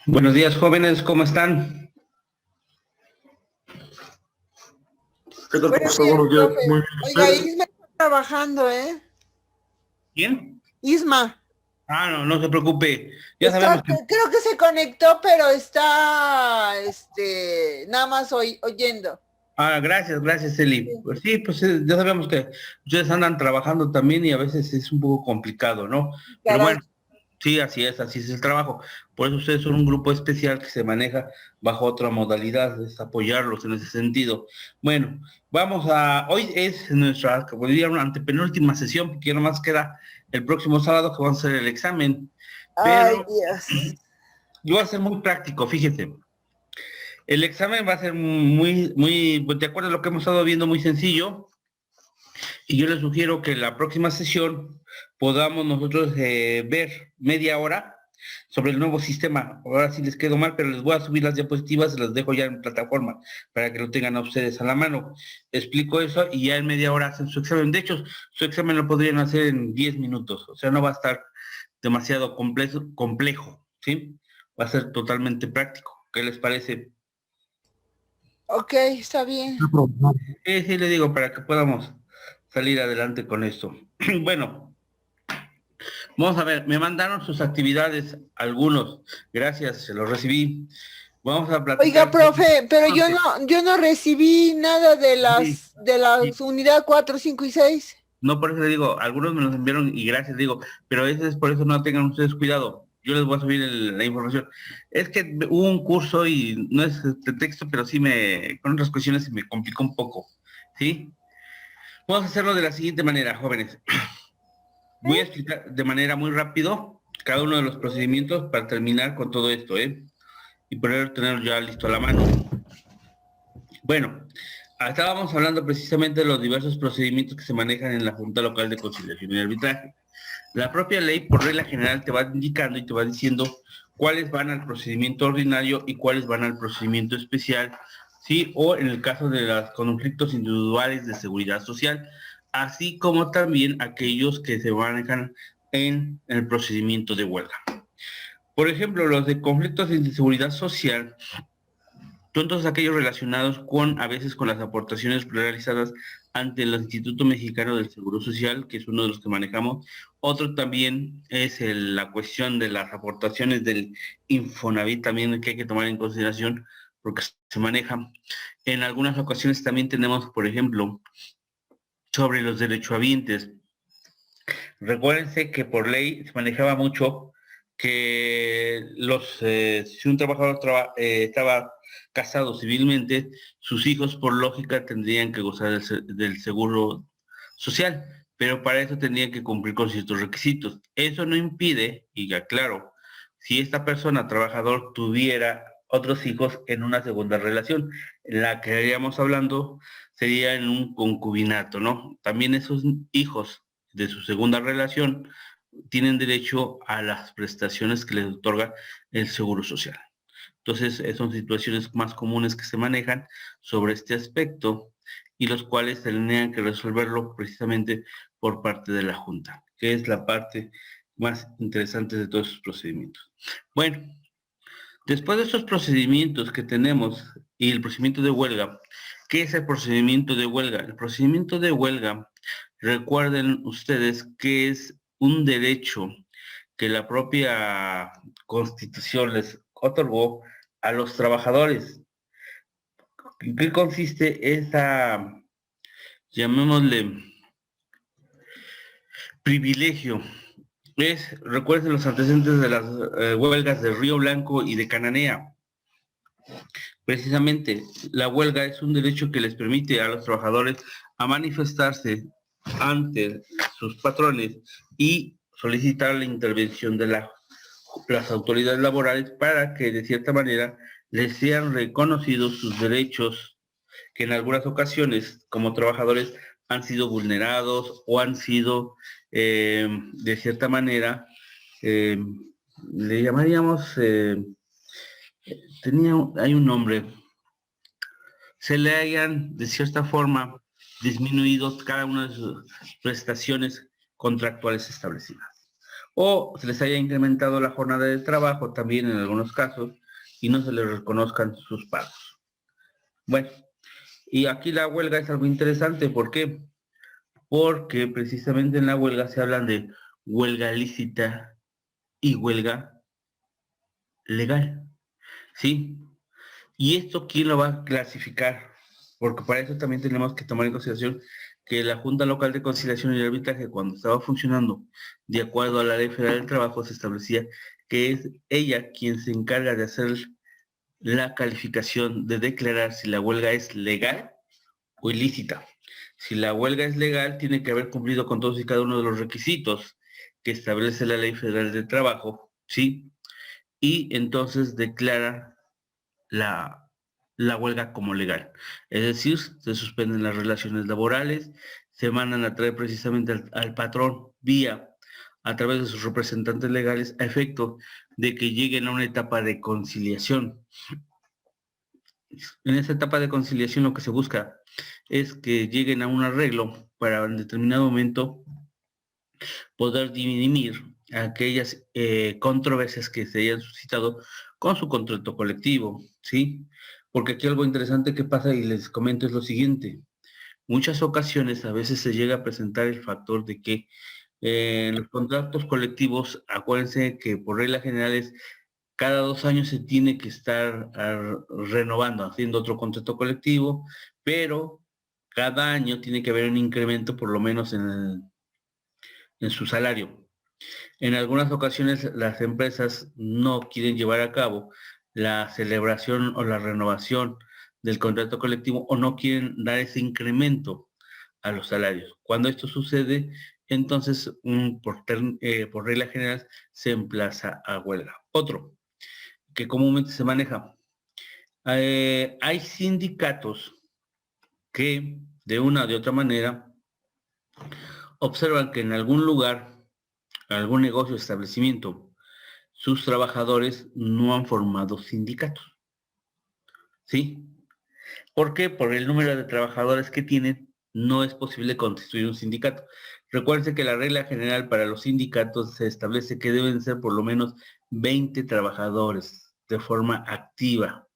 Buenos días, jóvenes, ¿cómo están? ¿Qué tal? ¿Cómo Buenos está? días, Buenos días. profe. Muy bien. Oiga, ¿Usted? Isma está trabajando, ¿eh? ¿Bien? Isma, No se preocupe. Ya sabemos que... creo que se conectó, pero está, nada más oyendo. Gracias, Eli. Sí, Pues sí, pues ya sabemos que ustedes andan trabajando también y a veces es un poco complicado, ¿no? Pero caray. bueno, sí, así es el trabajo. Por eso ustedes son un grupo especial que se maneja bajo otra modalidad, es apoyarlos en ese sentido. Bueno, hoy es nuestra, como diría, una antepenúltima sesión, porque ya nomás queda el próximo sábado que vamos a hacer el examen. Ay, Pero Dios. yo voy a ser muy práctico, fíjese. El examen va a ser de acuerdo a lo que hemos estado viendo, muy sencillo. Y yo les sugiero que la próxima sesión podamos nosotros ver media hora sobre el nuevo sistema. Ahora sí les quedo mal, pero les voy a subir las diapositivas, se las dejo ya en plataforma para que lo tengan a ustedes a la mano. Explico eso y ya en media hora hacen su examen. De hecho, su examen lo podrían hacer en 10 minutos, o sea, no va a estar demasiado complejo, ¿sí? Va a ser totalmente práctico. ¿Qué les parece? Ok, está bien. Sí, le digo, para que podamos salir adelante con esto. Bueno, vamos a ver, me mandaron sus actividades, algunos, gracias, se los recibí. Vamos a Oiga, platicar. profe, pero yo no recibí nada de Sí, las sí. unidad 4, 5 y 6. No, por eso le digo, algunos me los enviaron y gracias, digo, pero ese es por eso no tengan ustedes cuidado. Yo les voy a subir la información. Es que hubo un curso y no es de texto, pero sí con otras cuestiones se me complicó un poco, ¿sí? Vamos a hacerlo de la siguiente manera, jóvenes. Voy a explicar de manera muy rápido cada uno de los procedimientos para terminar con todo esto, ¿eh? Y poder tenerlo ya listo a la mano. Bueno, estábamos hablando precisamente de los diversos procedimientos que se manejan en la Junta Local de Conciliación y Arbitraje. La propia ley, por regla general, te va indicando y te va diciendo cuáles van al procedimiento ordinario y cuáles van al procedimiento especial, ¿sí? O en el caso de los conflictos individuales de seguridad social, así como también aquellos que se manejan en el procedimiento de huelga. Por ejemplo, los de conflictos de seguridad social son todos aquellos relacionados a veces con las aportaciones realizadas ante el Instituto Mexicano del Seguro Social, que es uno de los que manejamos. Otro también es la cuestión de las aportaciones del Infonavit, también que hay que tomar en consideración porque se maneja. En algunas ocasiones también tenemos, por ejemplo, sobre los derechohabientes. Recuérdense que por ley se manejaba mucho que si un trabajador estaba casado civilmente, sus hijos por lógica tendrían que gozar del seguro social, pero para eso tendrían que cumplir con ciertos requisitos. Eso no impide, y aclaro, si esta persona, trabajador, tuviera otros hijos en una segunda relación, en la que estaríamos hablando sería en un concubinato, ¿no? También esos hijos de su segunda relación tienen derecho a las prestaciones que les otorga el Seguro Social. Entonces, son situaciones más comunes que se manejan sobre este aspecto y los cuales tendrían que resolverlo precisamente por parte de la Junta, que es la parte más interesante de todos esos procedimientos. Bueno, después de estos procedimientos que tenemos y el procedimiento de huelga, ¿qué es el procedimiento de huelga? El procedimiento de huelga, recuerden ustedes que es un derecho que la propia Constitución les otorgó a los trabajadores. ¿En qué consiste esa, llamémosle, privilegio? Recuerden los antecedentes de las huelgas de Río Blanco y de Cananea. Precisamente, la huelga es un derecho que les permite a los trabajadores a manifestarse ante sus patrones y solicitar la intervención de las autoridades laborales para que de cierta manera les sean reconocidos sus derechos que en algunas ocasiones como trabajadores han sido vulnerados o han sido de cierta manera, eh, le llamaríamos, hay un nombre, se le hayan de cierta forma disminuido cada una de sus prestaciones contractuales establecidas. o se les haya incrementado la jornada de trabajo también en algunos casos y no se les reconozcan sus pagos. Bueno, y aquí la huelga es algo interesante. ¿Por qué? Porque precisamente en la huelga se hablan de huelga lícita y huelga legal, ¿sí? ¿Y esto quién lo va a clasificar? Porque para eso también tenemos que tomar en consideración que la Junta Local de Conciliación y Arbitraje, cuando estaba funcionando de acuerdo a la Ley Federal del Trabajo, se establecía que es ella quien se encarga de hacer la calificación, de declarar si la huelga es legal o ilícita. Si la huelga es legal, tiene que haber cumplido con todos y cada uno de los requisitos que establece la Ley Federal del Trabajo, ¿sí? Y entonces declara la huelga como legal. Es decir, se suspenden las relaciones laborales, se mandan a traer precisamente al patrón vía a través de sus representantes legales a efecto de que lleguen a una etapa de conciliación. En esa etapa de conciliación lo que se busca es que lleguen a un arreglo para en determinado momento poder dirimir aquellas controversias que se hayan suscitado con su contrato colectivo, ¿sí? Porque aquí algo interesante que pasa y les comento es lo siguiente. Muchas ocasiones a veces se llega a presentar el factor de que en los contratos colectivos, acuérdense que por regla general es cada 2 años se tiene que estar renovando, haciendo otro contrato colectivo, pero cada año tiene que haber un incremento por lo menos en su salario. En algunas ocasiones las empresas no quieren llevar a cabo la celebración o la renovación del contrato colectivo o no quieren dar ese incremento a los salarios. Cuando esto sucede, entonces por regla general se emplaza a huelga. Otro que comúnmente se maneja. Hay sindicatos que de una o de otra manera observan que en algún lugar, algún negocio o establecimiento, sus trabajadores no han formado sindicatos. ¿Sí? ¿Por qué? Por el número de trabajadores que tienen, no es posible constituir un sindicato. Recuerden que la regla general para los sindicatos se establece que deben ser por lo menos 20 trabajadores de forma activa.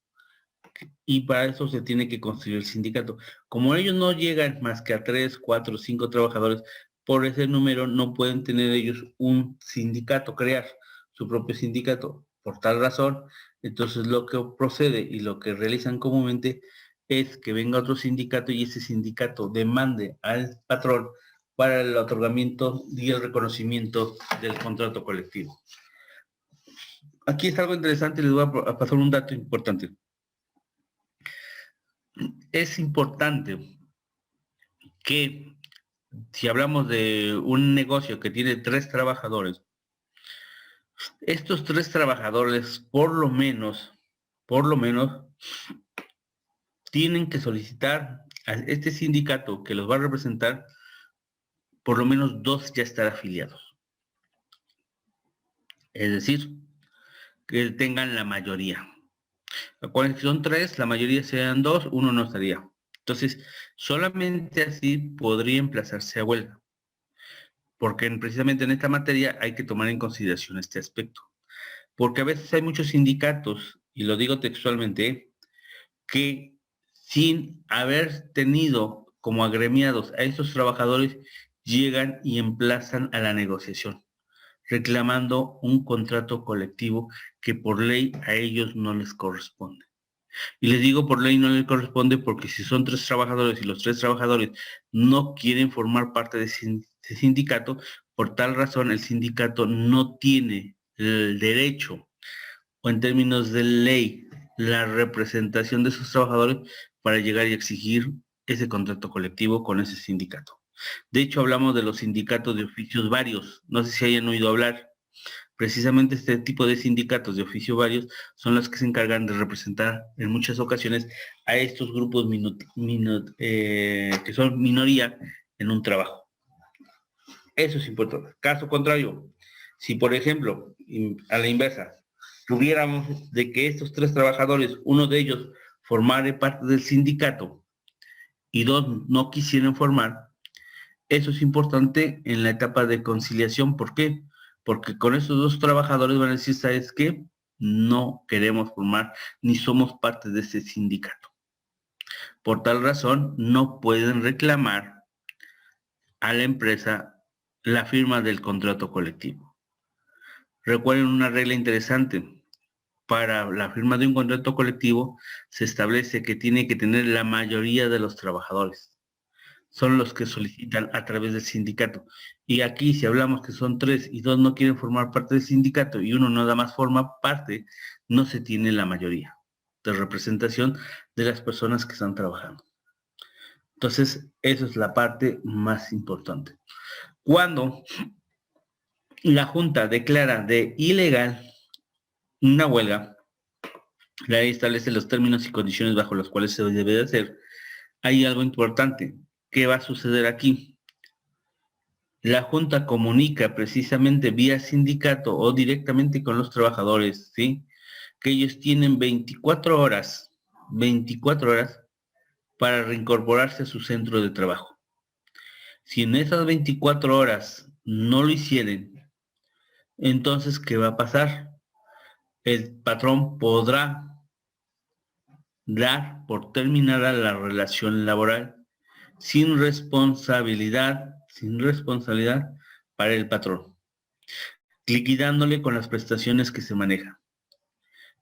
Y para eso se tiene que construir el sindicato. Como ellos no llegan más que a 3, 4, 5 trabajadores, por ese número no pueden tener ellos un sindicato, crear su propio sindicato. Por tal razón, entonces lo que procede y lo que realizan comúnmente es que venga otro sindicato y ese sindicato demande al patrón para el otorgamiento y el reconocimiento del contrato colectivo. Aquí está algo interesante, les voy a pasar un dato importante. Es importante que si hablamos de un negocio que tiene 3 trabajadores, estos 3 trabajadores por lo menos, tienen que solicitar a este sindicato que los va a representar, por lo menos 2 ya estar afiliados. Es decir, que tengan la mayoría. Si son 3, la mayoría sean 2, uno no estaría. Entonces, solamente así podría emplazarse a huelga. Porque precisamente en esta materia hay que tomar en consideración este aspecto. Porque a veces hay muchos sindicatos, y lo digo textualmente, que sin haber tenido como agremiados a estos trabajadores, llegan y emplazan a la negociación, reclamando un contrato colectivo que por ley a ellos no les corresponde. Y les digo por ley no les corresponde porque si son 3 trabajadores y los 3 trabajadores no quieren formar parte de ese sindicato, por tal razón el sindicato no tiene el derecho o en términos de ley la representación de sus trabajadores para llegar y exigir ese contrato colectivo con ese sindicato. De hecho, hablamos de los sindicatos de oficios varios. No sé si hayan oído hablar. Precisamente este tipo de sindicatos de oficio varios son los que se encargan de representar en muchas ocasiones a estos grupos que son minoría en un trabajo. Eso es importante. Caso contrario, si por ejemplo, a la inversa, tuviéramos de que estos 3 trabajadores, uno de ellos formara parte del sindicato y 2 no quisieran formar, eso es importante en la etapa de conciliación. ¿Por qué? porque con esos dos trabajadores van a decir, ¿sabes qué? No queremos formar ni somos parte de ese sindicato. Por tal razón, no pueden reclamar a la empresa la firma del contrato colectivo. Recuerden una regla interesante. Para la firma de un contrato colectivo se establece que tiene que tener la mayoría de los trabajadores. Son los que solicitan a través del sindicato. Y aquí, si hablamos que son 3 y 2 no quieren formar parte del sindicato y uno nada más forma parte, no se tiene la mayoría de representación de las personas que están trabajando. Entonces, eso es la parte más importante. Cuando la Junta declara de ilegal una huelga, la ley establece los términos y condiciones bajo los cuales se debe de hacer. Hay algo importante. ¿Qué va a suceder aquí? La Junta comunica precisamente vía sindicato o directamente con los trabajadores, ¿sí? Que ellos tienen 24 horas para reincorporarse a su centro de trabajo. Si en esas 24 horas no lo hicieren, entonces, ¿qué va a pasar? El patrón podrá dar por terminada la relación laboral sin responsabilidad para el patrón, liquidándole con las prestaciones que se manejan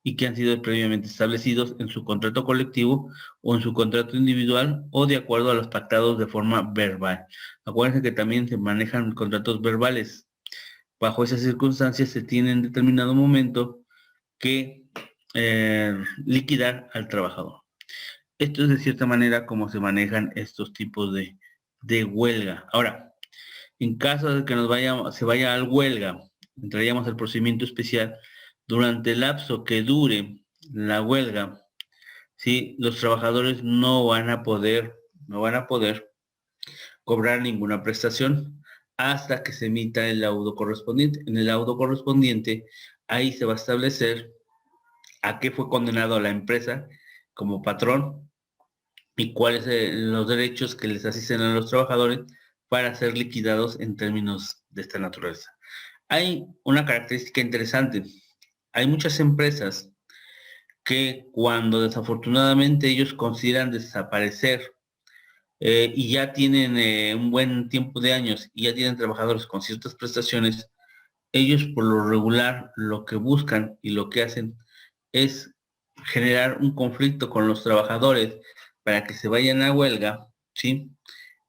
y que han sido previamente establecidos en su contrato colectivo o en su contrato individual o de acuerdo a los pactados de forma verbal. Acuérdense que también se manejan contratos verbales. Bajo esas circunstancias se tiene en determinado momento que liquidar al trabajador. Esto es de cierta manera como se manejan estos tipos de huelga. Ahora, en caso de que se vaya a huelga, entraríamos al procedimiento especial. Durante el lapso que dure la huelga, ¿sí? Los trabajadores no van a poder cobrar ninguna prestación hasta que se emita el laudo correspondiente. En el laudo correspondiente, ahí se va a establecer a qué fue condenado a la empresa como patrón y cuáles son los derechos que les asisten a los trabajadores para ser liquidados en términos de esta naturaleza. Hay una característica interesante. Hay muchas empresas que cuando desafortunadamente ellos consideran desaparecer y ya tienen un buen tiempo de años y ya tienen trabajadores con ciertas prestaciones, ellos por lo regular lo que buscan y lo que hacen es generar un conflicto con los trabajadores para que se vayan a huelga, ¿sí?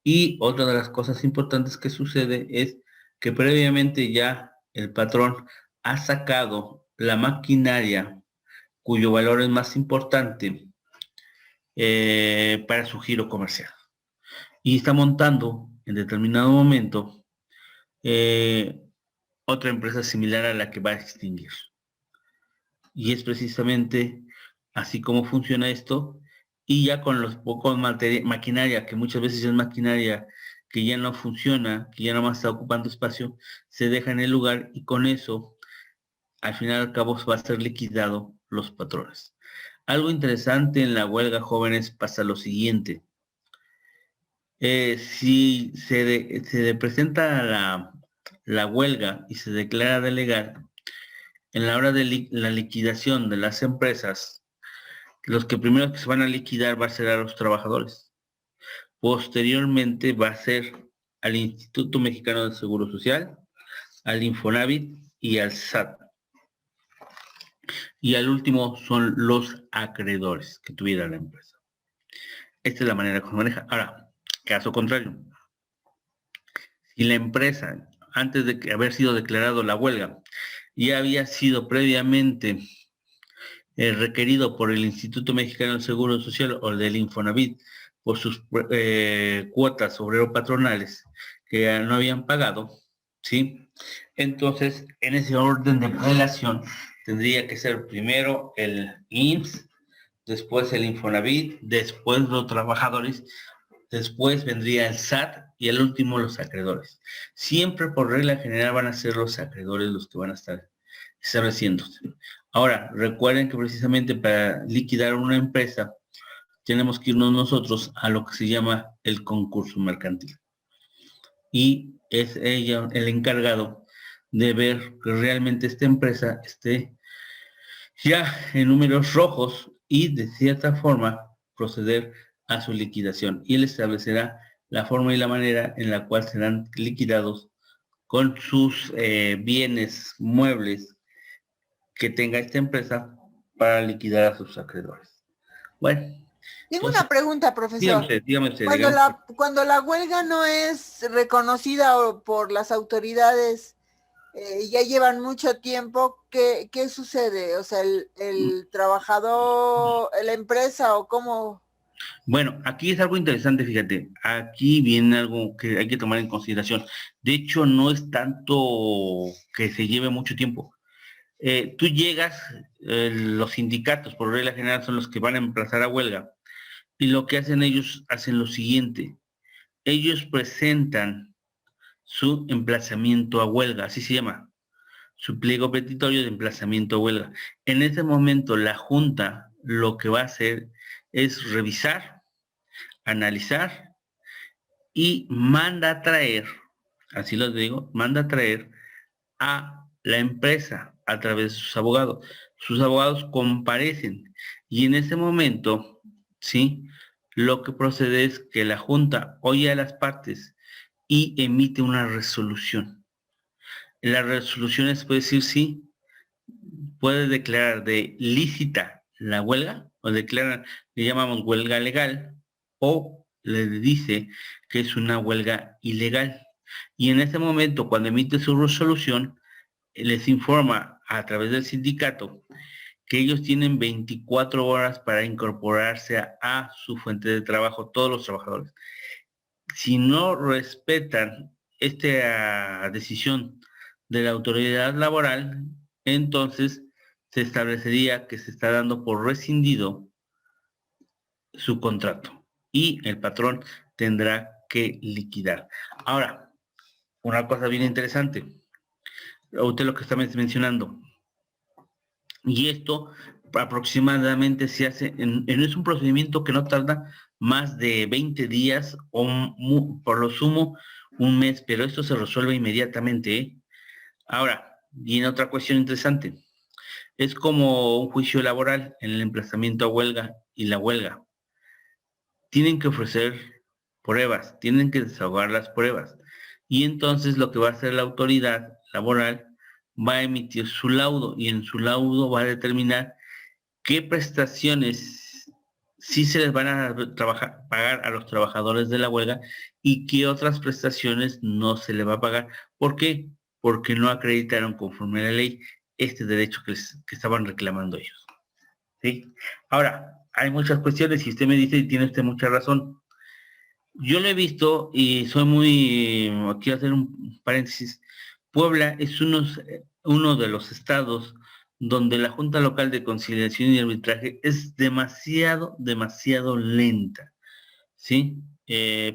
Y otra de las cosas importantes que sucede es que previamente ya el patrón ha sacado la maquinaria cuyo valor es más importante para su giro comercial. Y está montando en determinado momento otra empresa similar a la que va a extinguir. Y es precisamente así como funciona esto, y ya con los pocos maquinaria, que muchas veces es maquinaria que ya no funciona, que ya no más está ocupando espacio, se deja en el lugar y con eso, al final al cabo, va a ser liquidado los patrones. Algo interesante en la huelga jóvenes pasa lo siguiente. Si se presenta la huelga y se declara de legal, en la hora de la liquidación de las empresas, los que primero que se van a liquidar va a ser a los trabajadores. Posteriormente va a ser al Instituto Mexicano del Seguro Social, al Infonavit y al SAT. Y al último son los acreedores que tuviera la empresa. Esta es la manera que se maneja. Ahora, caso contrario. Si la empresa, antes de haber sido declarado la huelga, ya había sido previamente requerido por el Instituto Mexicano del Seguro Social o del Infonavit por sus cuotas obrero-patronales que no habían pagado, ¿sí? Entonces, en ese orden de prelación, tendría que ser primero el IMSS, después el Infonavit, después los trabajadores, después vendría el SAT y al último los acreedores. Siempre por regla general van a ser los acreedores los que van a estar estableciéndose. Ahora, recuerden que precisamente para liquidar una empresa tenemos que irnos nosotros a lo que se llama el concurso mercantil. Y es ella el encargado de ver que realmente esta empresa esté ya en números rojos y de cierta forma proceder a su liquidación. Y él establecerá la forma y la manera en la cual serán liquidados con sus bienes muebles que tenga esta empresa para liquidar a sus acreedores. Bueno, Tengo entonces, una pregunta, profesor. dígame usted, Cuando digamos. la huelga no es reconocida por las autoridades, ya llevan mucho tiempo, ¿qué sucede? O sea, el trabajador, la empresa o cómo. Bueno, aquí es algo interesante, fíjate. Aquí viene algo que hay que tomar en consideración. De hecho, no es tanto que se lleve mucho tiempo. Tú llegas, los sindicatos, por regla general, son los que van a emplazar a huelga. Y lo que hacen ellos, hacen lo siguiente. Ellos presentan su emplazamiento a huelga, así se llama, su pliego petitorio de emplazamiento a huelga. En ese momento, la Junta lo que va a hacer es revisar, analizar y manda a traer, así lo digo, manda a traer a la empresa a través de sus abogados. Sus abogados comparecen y en ese momento, ¿sí? Lo que procede es que la Junta oye a las partes y emite una resolución. La resolución es puede decir sí, puede declarar de lícita la huelga, o declara, le llamamos huelga legal, o le dice que es una huelga ilegal. Y en ese momento, cuando emite su resolución, les informa a través del sindicato que ellos tienen 24 horas para incorporarse a su fuente de trabajo, todos los trabajadores. Si no respetan esta decisión de la autoridad laboral, entonces se establecería que se está dando por rescindido su contrato y el patrón tendrá que liquidar. Ahora, una cosa bien interesante, usted lo que está mencionando, y esto aproximadamente se hace, es un procedimiento que no tarda más de 20 días o por lo sumo un mes, pero esto se resuelve inmediatamente, ¿eh? Ahora, viene otra cuestión interesante. Es como un juicio laboral en el emplazamiento a huelga y la huelga. Tienen que ofrecer pruebas, tienen que desahogar las pruebas. Y entonces lo que va a hacer la autoridad laboral va a emitir su laudo y en su laudo va a determinar qué prestaciones sí se les van a pagar a los trabajadores de la huelga y qué otras prestaciones no se les va a pagar. ¿Por qué? Porque no acreditaron conforme a la ley este derecho que estaban reclamando ellos. ¿Sí? Ahora, hay muchas cuestiones y usted me dice y tiene usted mucha razón. Yo lo he visto y soy muy, quiero hacer un paréntesis. Puebla es uno de los estados donde la Junta Local de Conciliación y Arbitraje es demasiado, demasiado lenta. ¿Sí?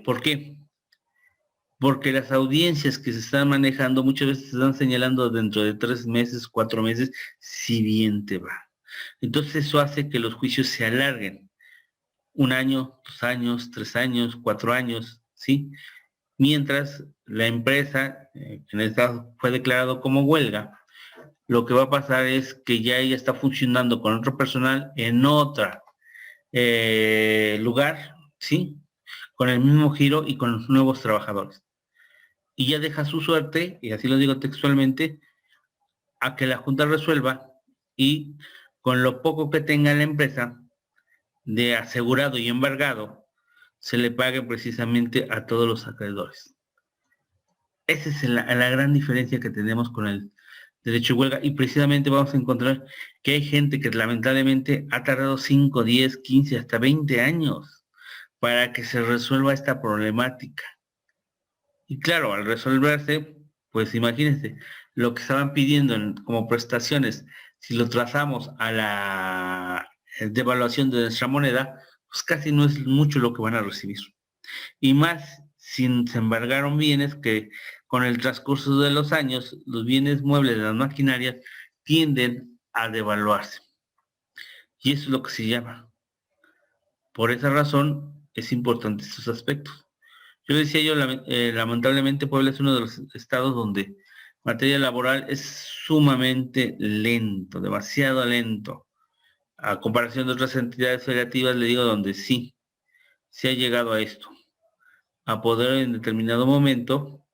¿Por qué? Porque las audiencias que se están manejando muchas veces se están señalando dentro de 3 meses, 4 meses, si bien te va. Entonces eso hace que los juicios se alarguen. 1 año, 2 años, 3 años, 4 años, ¿sí? Mientras la empresa, en este caso fue declarado como huelga, lo que va a pasar es que ya ella está funcionando con otro personal en otro lugar, ¿sí? Con el mismo giro y con los nuevos trabajadores. Y ya deja su suerte, y así lo digo textualmente, a que la Junta resuelva y con lo poco que tenga la empresa de asegurado y embargado, se le pague precisamente a todos los acreedores. Esa es la gran diferencia que tenemos con el derecho de huelga y precisamente vamos a encontrar que hay gente que lamentablemente ha tardado 5, 10, 15, hasta 20 años para que se resuelva esta problemática. Y claro, al resolverse, pues imagínense, lo que estaban pidiendo como prestaciones, si lo trazamos a la devaluación de nuestra moneda, pues casi no es mucho lo que van a recibir. Y más si se embargaron bienes que con el transcurso de los años, los bienes muebles de las maquinarias tienden a devaluarse. Y eso es lo que se llama. Por esa razón es importante estos aspectos. Yo decía yo, lamentablemente Puebla es uno de los estados donde materia laboral es sumamente lento, demasiado lento. A comparación de otras entidades federativas, le digo, donde sí se ha llegado a esto, a poder en determinado momento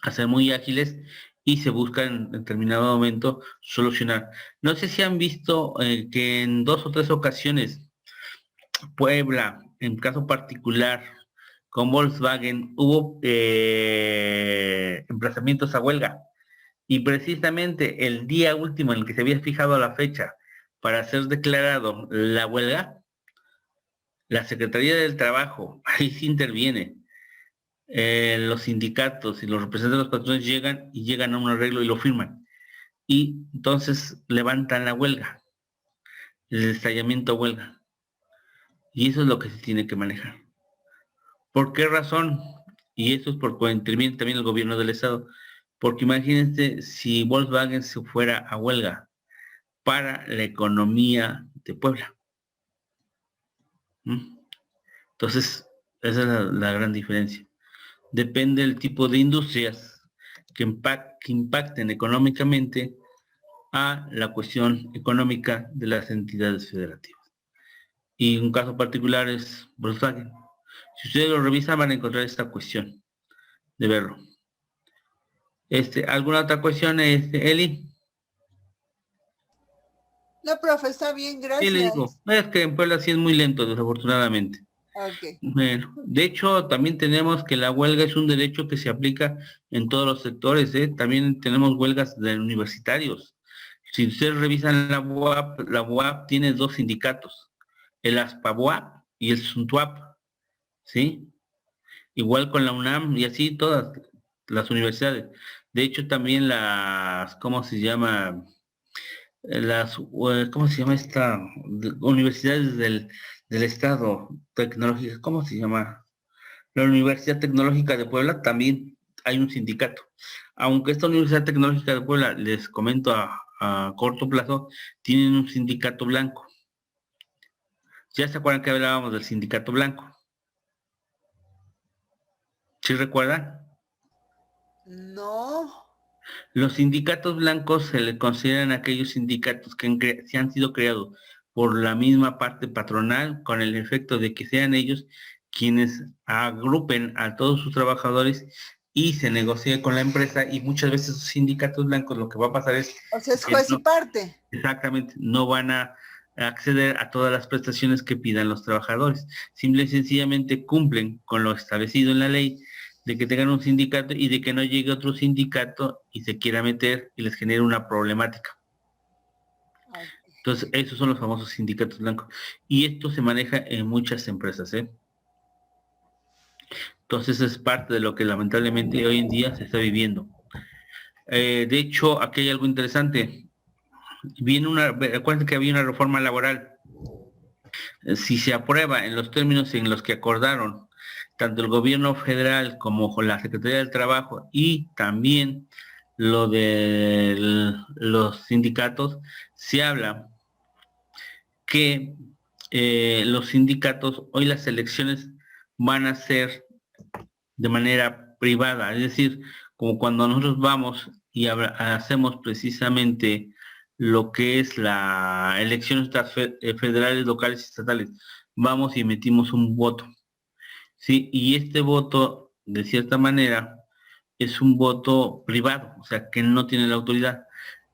a ser muy ágiles y se busca en determinado momento solucionar. No sé si han visto que en 2 o 3 ocasiones Puebla, en caso particular, con Volkswagen, hubo emplazamientos a huelga. Y precisamente el día último en el que se había fijado la fecha para ser declarado la huelga, la Secretaría del Trabajo, ahí sí interviene. Los sindicatos y los representantes de los patrones llegan a un arreglo y lo firman. Y entonces levantan la huelga, el estallamiento a huelga. Y eso es lo que se tiene que manejar. ¿Por qué razón? Y eso es porque interviene también el gobierno del estado. Porque imagínense si Volkswagen se fuera a huelga para la economía de Puebla. ¿Mm? Entonces, esa es la gran diferencia. Depende del tipo de industrias que impacten económicamente a la cuestión económica de las entidades federativas. Y un caso particular es Volkswagen. Si ustedes lo revisan van a encontrar esta cuestión de verlo. ¿Alguna otra cuestión, Eli? No, profe, está bien, Sí, le digo, gracias. es que en Puebla sí es muy lento, desafortunadamente. Ok. Bueno, de hecho, también tenemos que la huelga es un derecho que se aplica en todos los sectores, ¿eh? También tenemos huelgas de universitarios. Si ustedes revisan la UAP tiene 2 sindicatos, el ASPABUAP y el SUNTUAP, ¿sí? Igual con la UNAM y así todas las universidades. De hecho, también ¿cómo se llama? ¿Cómo se llama esta? Universidades del Estado tecnológicas, ¿cómo se llama? La Universidad Tecnológica de Puebla también hay un sindicato. Aunque esta Universidad Tecnológica de Puebla, les comento a corto plazo, tienen un sindicato blanco. ¿Ya se acuerdan que hablábamos del sindicato blanco? ¿Sí recuerdan? No. Los sindicatos blancos se le consideran aquellos sindicatos que se han sido creados por la misma parte patronal con el efecto de que sean ellos quienes agrupen a todos sus trabajadores y se negocie con la empresa y muchas veces esos sindicatos blancos lo que va a pasar es O sea, es que juez y no, parte. exactamente, no van a acceder a todas las prestaciones que pidan los trabajadores. Simple y sencillamente cumplen con lo establecido en la ley de que tengan un sindicato y de que no llegue otro sindicato y se quiera meter y les genere una problemática. Ok. Entonces, esos son los famosos sindicatos blancos. Y esto se maneja en muchas empresas, ¿eh? Entonces, es parte de lo que lamentablemente hoy en día se está viviendo. De hecho, aquí hay algo interesante. Recuerden que había una reforma laboral. Si se aprueba en los términos en los que acordaron tanto el gobierno federal como la Secretaría del Trabajo y también lo de los sindicatos, se habla que los sindicatos, hoy las elecciones van a ser de manera privada, es decir, como cuando nosotros vamos y hacemos precisamente lo que es la elecciones federales, locales y estatales, vamos y emitimos un voto, ¿sí? Y este voto, de cierta manera, es un voto privado, o sea, que no tiene la autoridad.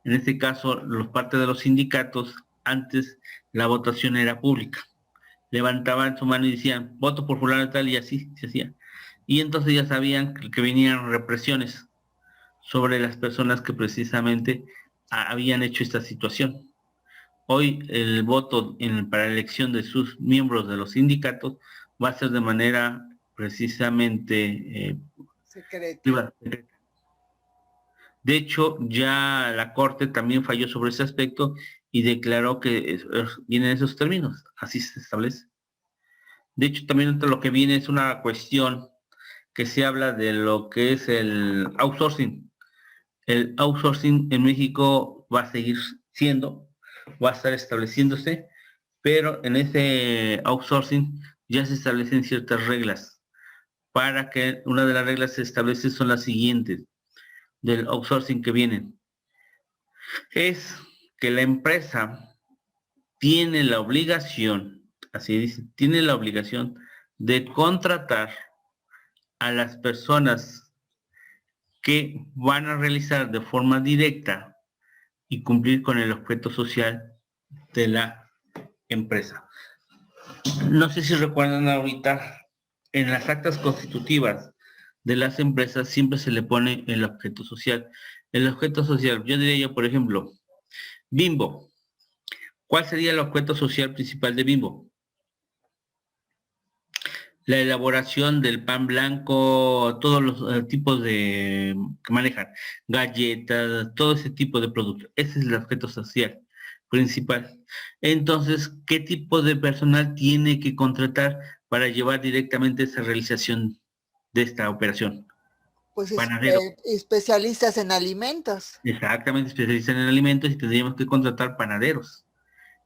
En este caso, los partes de los sindicatos, antes la votación era pública. Levantaban su mano y decían, voto por fulano y tal, y así se hacía. Y entonces ya sabían que venían represiones sobre las personas que precisamente habían hecho esta situación. Hoy el voto para la elección de sus miembros de los sindicatos va a ser de manera precisamente Secreta. privada. De hecho, ya la Corte también falló sobre ese aspecto y declaró que vienen esos términos, así se establece. De hecho, también lo que viene es una cuestión que se habla de lo que es el outsourcing. El outsourcing en México va a seguir siendo, va a estar estableciéndose, pero en ese outsourcing ya se establecen ciertas reglas. Para que una de las reglas que se establece son las siguientes. del outsourcing que vienen es que la empresa tiene la obligación, así dice, tiene la obligación de contratar a las personas que van a realizar de forma directa y cumplir con el objeto social de la empresa. No sé si recuerdan ahorita, en las actas constitutivas de las empresas siempre se le pone el objeto social. El objeto social, yo diría yo, por ejemplo, Bimbo. ¿Cuál sería el objeto social principal de Bimbo? La elaboración del pan blanco, todos los tipos de que manejan, galletas, todo ese tipo de productos. Ese es el objeto social principal. Entonces, ¿qué tipo de personal tiene que contratar para llevar directamente esa realización de esta operación? Pues Panadero. especialistas en alimentos. Exactamente, especialistas en alimentos y tendríamos que contratar panaderos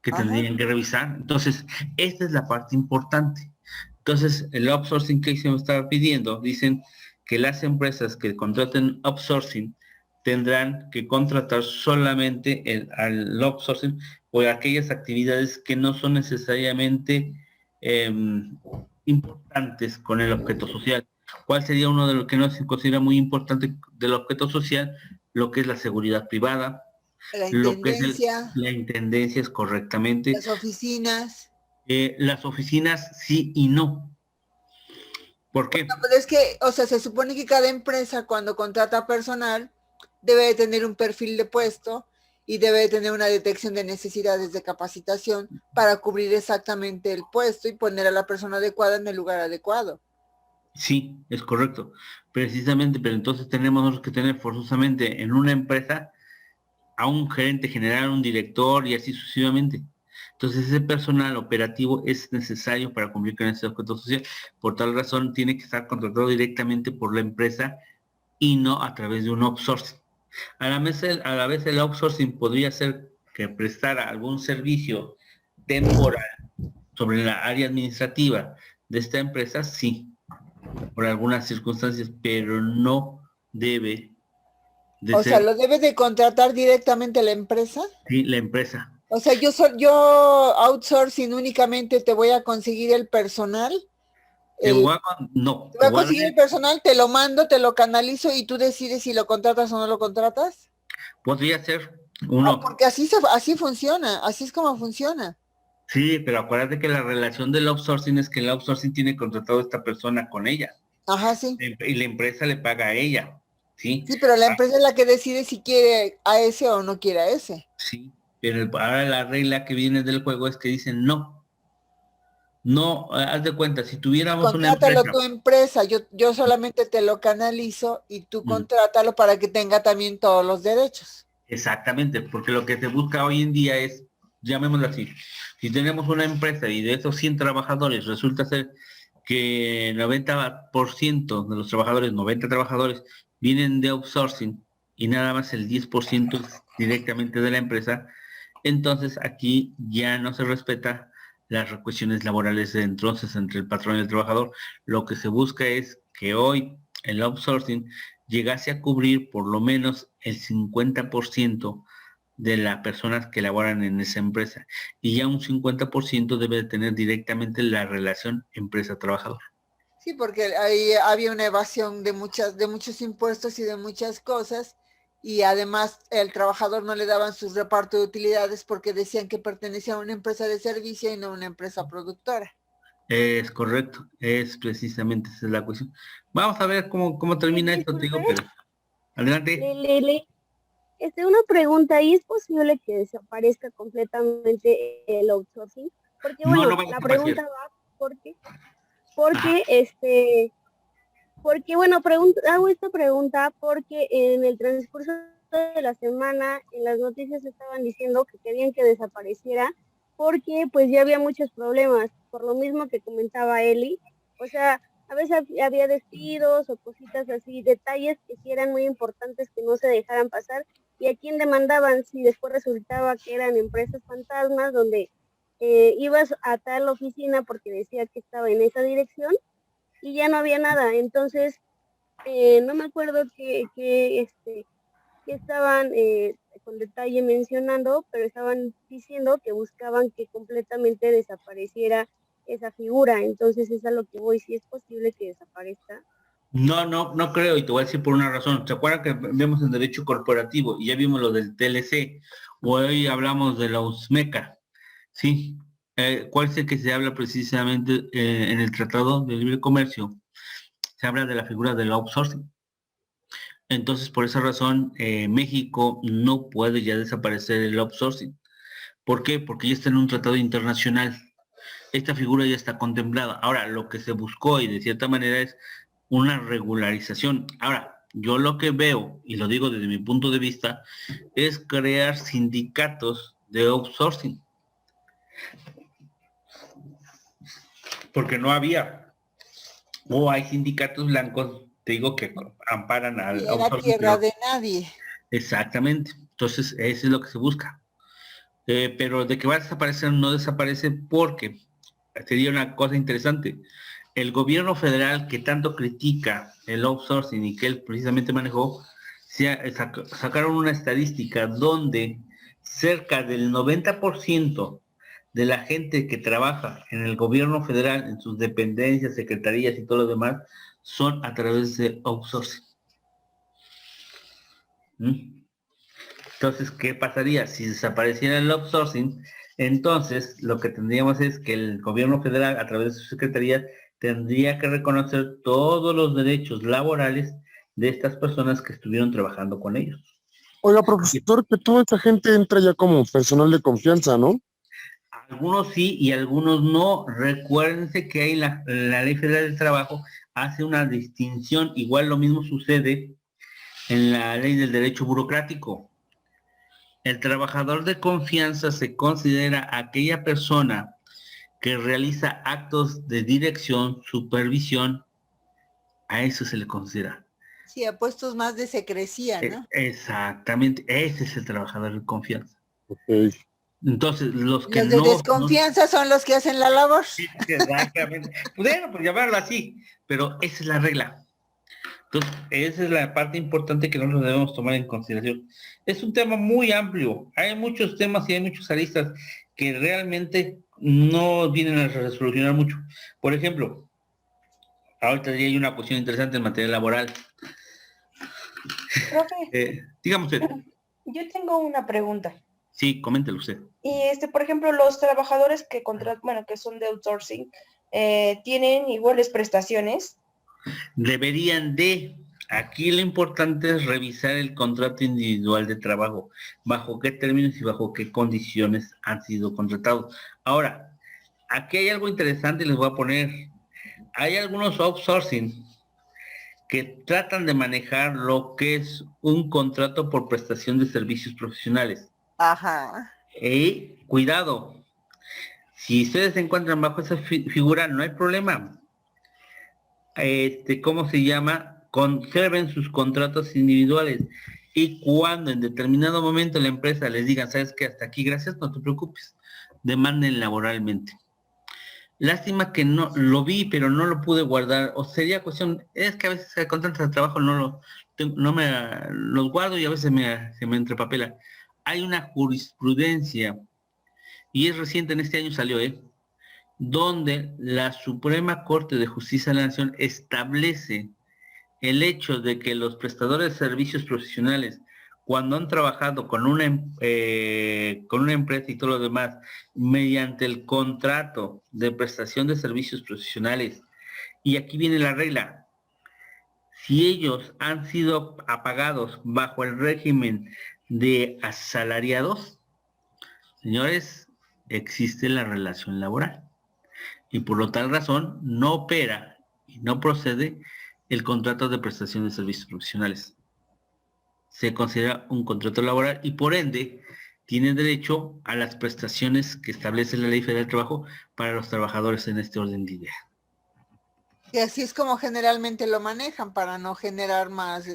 que Ajá. tendrían que revisar. Entonces, esta es la parte importante. Entonces, el outsourcing que se me estaba pidiendo, dicen que las empresas que contraten outsourcing tendrán que contratar solamente al outsourcing por aquellas actividades que no son necesariamente eh, importantes con el objeto social. ¿Cuál sería uno de los que no se considera muy importante del objeto social? Lo que es la seguridad privada, La lo que es intendencia, la intendencia es correctamente. las oficinas. Las oficinas sí y no. ¿Por Bueno, qué? pero es que, o sea, se supone que cada empresa cuando contrata personal debe de tener un perfil de puesto y debe de tener una detección de necesidades de capacitación para cubrir exactamente el puesto y poner a la persona adecuada en el lugar adecuado. Sí, es correcto. Precisamente, pero entonces tenemos nosotros que tener forzosamente en una empresa a un gerente general, un director y así sucesivamente. Entonces ese personal operativo es necesario para cumplir con ese objeto social. Por tal razón tiene que estar contratado directamente por la empresa y no a través de un outsourcing. A la vez el outsourcing podría ser que prestara algún servicio temporal sobre la área administrativa de esta empresa, sí, por algunas circunstancias, pero no debe de O sea, ser lo debe de contratar directamente la empresa. sí, la empresa. O sea, yo outsourcing únicamente te voy a conseguir el personal. El, No, te te voy a voy a dar, conseguir el personal, te lo mando, te lo canalizo y tú decides si lo contratas o no lo contratas. podría ser Ah, uno, porque así funciona, así es como funciona. sí, pero acuérdate que la relación del outsourcing es que el outsourcing tiene contratado a esta persona con ella Ajá, sí. y la empresa le paga a ella, ¿sí? Sí, pero la empresa es la que decide si quiere a ese o no quiere a ese. Sí, pero ahora la regla que viene del juego es que dicen no, no, haz de cuenta, si tuviéramos una Contrátalo empresa, tu empresa, yo solamente te lo canalizo y tú mm, contrátalo para que tenga también todos los derechos. exactamente, porque lo que se busca hoy en día es, llamémoslo así, si tenemos una empresa y de esos 100 trabajadores resulta ser que 90% de los trabajadores, 90 trabajadores, vienen de outsourcing y nada más el 10% es directamente de la empresa, entonces aquí ya no se respeta las cuestiones laborales entonces entre el patrón y el trabajador. Lo que se busca es que hoy el outsourcing llegase a cubrir por lo menos el 50% de las personas que laboran en esa empresa y ya un 50% debe de tener directamente la relación empresa-trabajador. Sí, porque ahí había una evasión de muchos impuestos y de muchas cosas, y además el trabajador no le daban sus reparto de utilidades porque decían que pertenecía a una empresa de servicio y no a una empresa productora. Es correcto, es precisamente esa es la cuestión. Vamos a ver cómo termina esto, te Disculpe, digo, pero adelante. le, una pregunta, ¿y es posible que desaparezca completamente el outsourcing? Porque No, no bueno, va a la desaparecer. pregunta va Ajá. porque porque bueno, hago esta pregunta porque en el transcurso de la semana en las noticias estaban diciendo que querían que desapareciera porque pues ya había muchos problemas, por lo mismo que comentaba Eli, o sea, a veces había despidos o cositas así, detalles que sí eran muy importantes que no se dejaran pasar y a quién demandaban si después resultaba que eran empresas fantasmas donde ibas a tal oficina porque decía que estaba en esa dirección y ya no había nada. Entonces, no me acuerdo que estaban con detalle mencionando, pero estaban diciendo que buscaban que completamente desapareciera esa figura. Entonces es a lo que voy, si es posible que desaparezca. No creo, y te voy a decir por una razón. ¿Se acuerdan que vemos en derecho corporativo y ya vimos lo del TLC? Hoy hablamos de la USMECA, ¿sí? ¿Cuál es el que se habla precisamente en el Tratado de Libre Comercio? Se habla de la figura del outsourcing. Entonces, por esa razón, México no puede ya desaparecer el outsourcing. ¿Por qué? Porque ya está en un tratado internacional. Esta figura ya está contemplada. Ahora, lo que se buscó y de cierta manera es una regularización. Ahora, yo lo que veo, y lo digo desde mi punto de vista, es crear sindicatos de outsourcing, porque no había, o hay sindicatos blancos, te digo, que amparan al Y era outsourcing, tierra pero de nadie. exactamente. Entonces, eso es lo que se busca. Pero de que va a desaparecer, no desaparece porque sería una cosa interesante. El gobierno federal que tanto critica el outsourcing y que él precisamente manejó, sacaron una estadística donde cerca del 90% de la gente que trabaja en el gobierno federal, en sus dependencias, secretarías y todo lo demás, son a través de outsourcing. ¿Mm? Entonces, ¿qué pasaría? Si desapareciera el outsourcing, entonces lo que tendríamos es que el gobierno federal, a través de su secretaría, tendría que reconocer todos los derechos laborales de estas personas que estuvieron trabajando con ellos. Oiga, profesor, que toda esta gente entra ya como personal de confianza, ¿no? Algunos sí y algunos no. Recuérdense que hay la Ley Federal del Trabajo hace una distinción. Igual lo mismo sucede en la Ley del Derecho Burocrático. El trabajador de confianza se considera aquella persona que realiza actos de dirección, supervisión, a eso se le considera. Sí, a puestos más de secrecía, ¿no? Exactamente, ese es el trabajador de confianza. Ok. Entonces, los que Los de no... desconfianza son los que hacen la labor. Exactamente. Bueno, pues llamarlo así, pero esa es la regla. Entonces, esa es la parte importante que nosotros debemos tomar en consideración. Es un tema muy amplio. Hay muchos temas y hay muchos aristas que realmente no vienen a resolucionar mucho. Por ejemplo, ahorita ya hay una cuestión interesante en materia laboral. Profe, Dígame usted. yo tengo una pregunta. Sí, coméntelo usted. Y por ejemplo, los trabajadores que bueno, que son de outsourcing, ¿tienen iguales prestaciones? Deberían de. Aquí lo importante es revisar el contrato individual de trabajo, bajo qué términos y bajo qué condiciones han sido contratados. Ahora, aquí hay algo interesante y les voy a poner. Hay algunos outsourcing que tratan de manejar lo que es un contrato por prestación de servicios profesionales. Ajá. Cuidado, si ustedes se encuentran bajo esa figura, no hay problema. ¿Cómo se llama? Conserven sus contratos individuales. Y cuando en determinado momento la empresa les diga, sabes que hasta aquí, gracias, no te preocupes, demanden laboralmente. Lástima que no lo vi, pero no lo pude guardar. O sería cuestión, es que a veces con tanto trabajo no me los guardo y a veces se me entrepapela. Hay una jurisprudencia, y es reciente, en este año salió, donde la Suprema Corte de Justicia de la Nación establece el hecho de que los prestadores de servicios profesionales, cuando han trabajado con una empresa y todo lo demás, mediante el contrato de prestación de servicios profesionales, y aquí viene la regla, si ellos han sido apagados bajo el régimen de asalariados, señores, existe la relación laboral. Y por lo tal razón no opera y no procede el contrato de prestación de servicios profesionales. Se considera un contrato laboral y por ende tiene derecho a las prestaciones que establece la Ley Federal del Trabajo para los trabajadores en este orden de idea. Y así es como generalmente lo manejan para no generar más,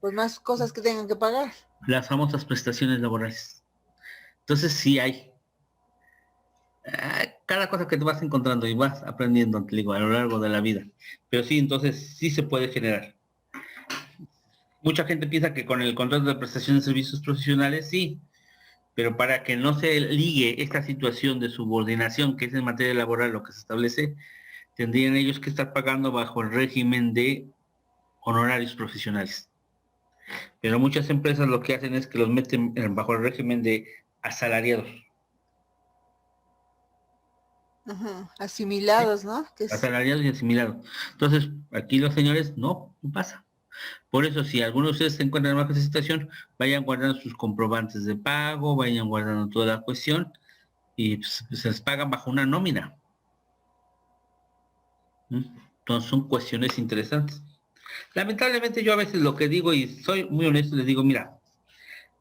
pues más cosas que tengan que pagar. Las famosas prestaciones laborales. Entonces sí hay. cada cosa que te vas encontrando y vas aprendiendo, te digo, a lo largo de la vida. Pero sí, entonces sí se puede generar. Mucha gente piensa que con el contrato de prestación de servicios profesionales, sí, pero para que no se ligue esta situación de subordinación, que es en materia laboral lo que se establece, tendrían ellos que estar pagando bajo el régimen de honorarios profesionales. Pero muchas empresas lo que hacen es que los meten bajo el régimen de asalariados. Ajá, asimilados, ¿no? Asalariados y asimilados. Entonces, aquí los señores, no pasa. Por eso, si alguno de ustedes se encuentran bajo esa situación, vayan guardando sus comprobantes de pago, vayan guardando toda la cuestión y pues, se les pagan bajo una nómina. Entonces, son cuestiones interesantes. Lamentablemente yo a veces lo que digo, y soy muy honesto, les digo, mira,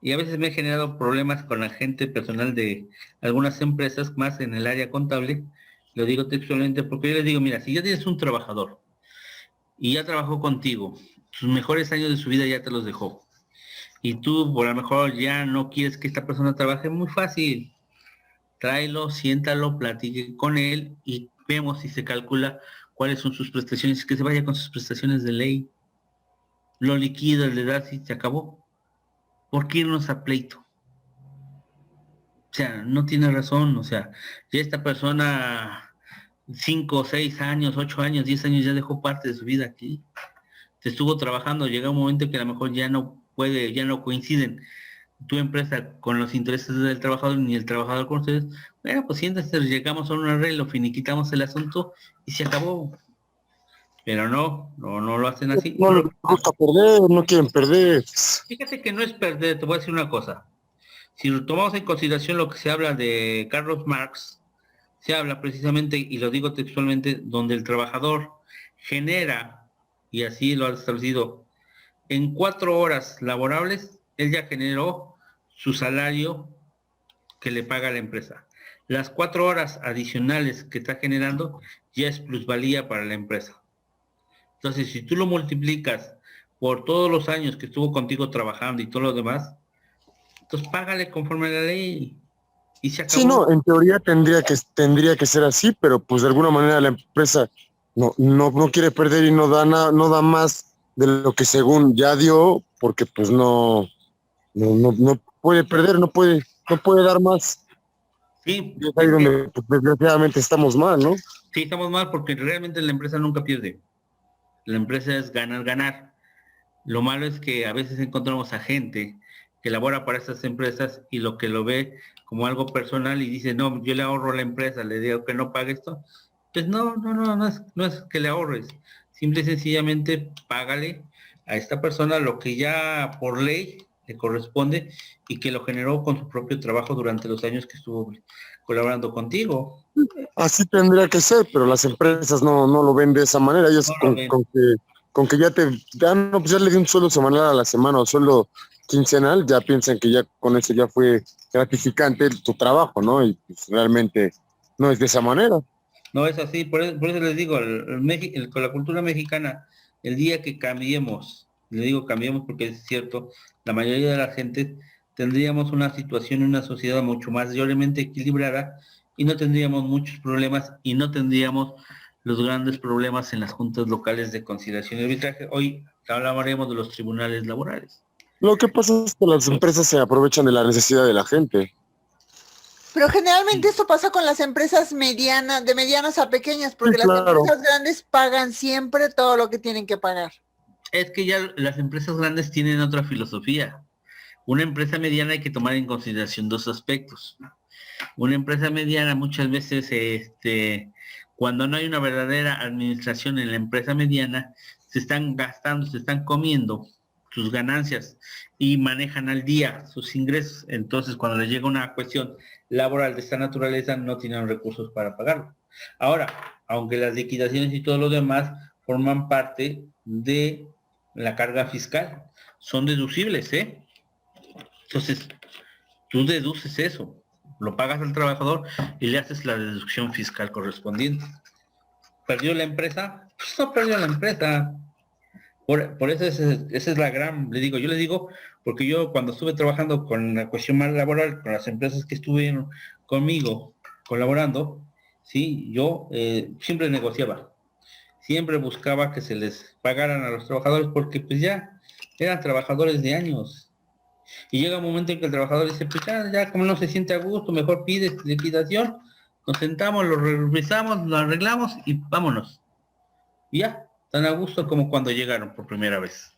y a veces me he generado problemas con la gente personal de algunas empresas, más en el área contable, lo digo textualmente, porque yo les digo, mira, si ya tienes un trabajador y ya trabajó contigo, sus mejores años de su vida ya te los dejó, y tú por lo mejor ya no quieres que esta persona trabaje, muy fácil, tráelo, siéntalo, platique con él y vemos si se calcula cuáles son sus prestaciones, que se vaya con sus prestaciones de ley, lo liquida, le das y se acabó. ¿Por qué irnos a pleito? O sea, no tiene razón, o sea, ya esta persona 5, 6 años, 8 años, 10 años ya dejó parte de su vida aquí. Se estuvo trabajando, llega un momento que a lo mejor ya no puede, ya no coinciden tu empresa con los intereses del trabajador ni el trabajador con ustedes. Bueno, pues siéntense, llegamos a un arreglo, finiquitamos el asunto y se acabó. Pero no lo hacen así. No les gusta perder, no quieren perder. Fíjate que no es perder, te voy a decir una cosa. Si tomamos en consideración lo que se habla de Carlos Marx, se habla precisamente, y lo digo textualmente, donde el trabajador genera, y así lo ha establecido, en 4 horas laborables, él ya generó su salario que le paga la empresa. Las 4 horas adicionales que está generando ya es plusvalía para la empresa. Entonces, si tú lo multiplicas por todos los años que estuvo contigo trabajando y todo lo demás, entonces págale conforme a la ley y se acabó. Sí, no, en teoría tendría que ser así, pero pues de alguna manera la empresa no quiere perder y no da más de lo que según ya dio, porque pues no puede perder, no puede dar más. Sí, Y es ahí donde pues, desgraciadamente estamos mal, ¿no? sí, estamos mal porque realmente la empresa nunca pierde. La empresa es ganar, ganar. Lo malo es que a veces encontramos a gente que labora para estas empresas y lo que lo ve como algo personal y dice, no, yo le ahorro a la empresa, le digo que no pague esto. Pues no es que le ahorres. Simple y sencillamente págale a esta persona lo que ya por ley le corresponde y que lo generó con su propio trabajo durante los años que estuvo colaborando contigo. Así tendría que ser, pero las empresas no lo ven de esa manera. Ellos No lo ven. con que ya pues ya le di un sueldo semanal a la semana o sueldo quincenal, ya piensan que ya con eso ya fue gratificante tu trabajo, ¿no? Y pues realmente no es de esa manera. No es así, por eso les digo, con la cultura mexicana, el día que cambiemos, le digo cambiemos porque es cierto, la mayoría de la gente tendríamos una situación, una sociedad mucho más mayormente equilibrada y no tendríamos muchos problemas y no tendríamos los grandes problemas en las juntas locales de conciliación y arbitraje. Hoy hablaremos de los tribunales laborales. Lo que pasa es que las empresas se aprovechan de la necesidad de la gente. Pero generalmente esto pasa con las empresas medianas, de medianas a pequeñas, porque Sí, claro. las empresas grandes pagan siempre todo lo que tienen que pagar. Es que ya las empresas grandes tienen otra filosofía. Una empresa mediana hay que tomar en consideración 2 aspectos. Una empresa mediana muchas veces, cuando no hay una verdadera administración en la empresa mediana, se están gastando, se están comiendo sus ganancias y manejan al día sus ingresos. Entonces, cuando les llega una cuestión laboral de esta naturaleza, no tienen recursos para pagarlo. Ahora, aunque las liquidaciones y todo lo demás forman parte de la carga fiscal, son deducibles, ¿eh? Entonces, tú deduces eso, lo pagas al trabajador y le haces la deducción fiscal correspondiente. ¿Perdió la empresa? Pues no perdió la empresa. Por eso esa es la gran, yo les digo, porque yo cuando estuve trabajando con la cuestión más laboral, con las empresas que estuvieron conmigo colaborando, Sí, yo siempre negociaba, siempre buscaba que se les pagaran a los trabajadores porque pues ya eran trabajadores de años. Y llega un momento en que el trabajador dice, pues ya como no se siente a gusto, mejor pide liquidación, nos sentamos, lo revisamos, lo arreglamos y vámonos. Y ya, tan a gusto como cuando llegaron por primera vez.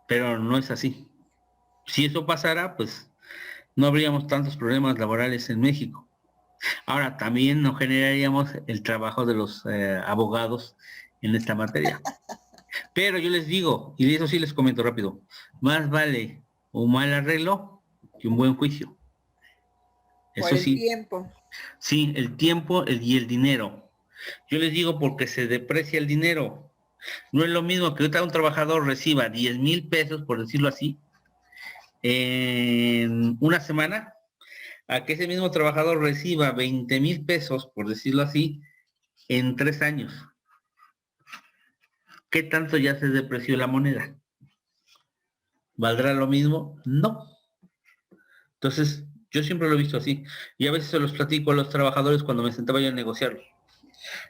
Pero no es así. Si eso pasara, pues no habríamos tantos problemas laborales en México. Ahora, también no generaríamos el trabajo de los abogados en esta materia. Pero yo les digo, y eso sí les comento rápido, más vale un mal arreglo que un buen juicio. Por Eso el sí, tiempo. sí, el tiempo y el dinero. Yo les digo porque se deprecia el dinero. No es lo mismo que ahorita un trabajador reciba 10,000 pesos, por decirlo así, en una semana, a que ese mismo trabajador reciba 20,000 pesos, por decirlo así, en 3 años. ¿Qué tanto ya se depreció la moneda? ¿Valdrá lo mismo? No. Entonces, yo siempre lo he visto así. Y a veces se los platico a los trabajadores cuando me sentaba yo a negociarlo.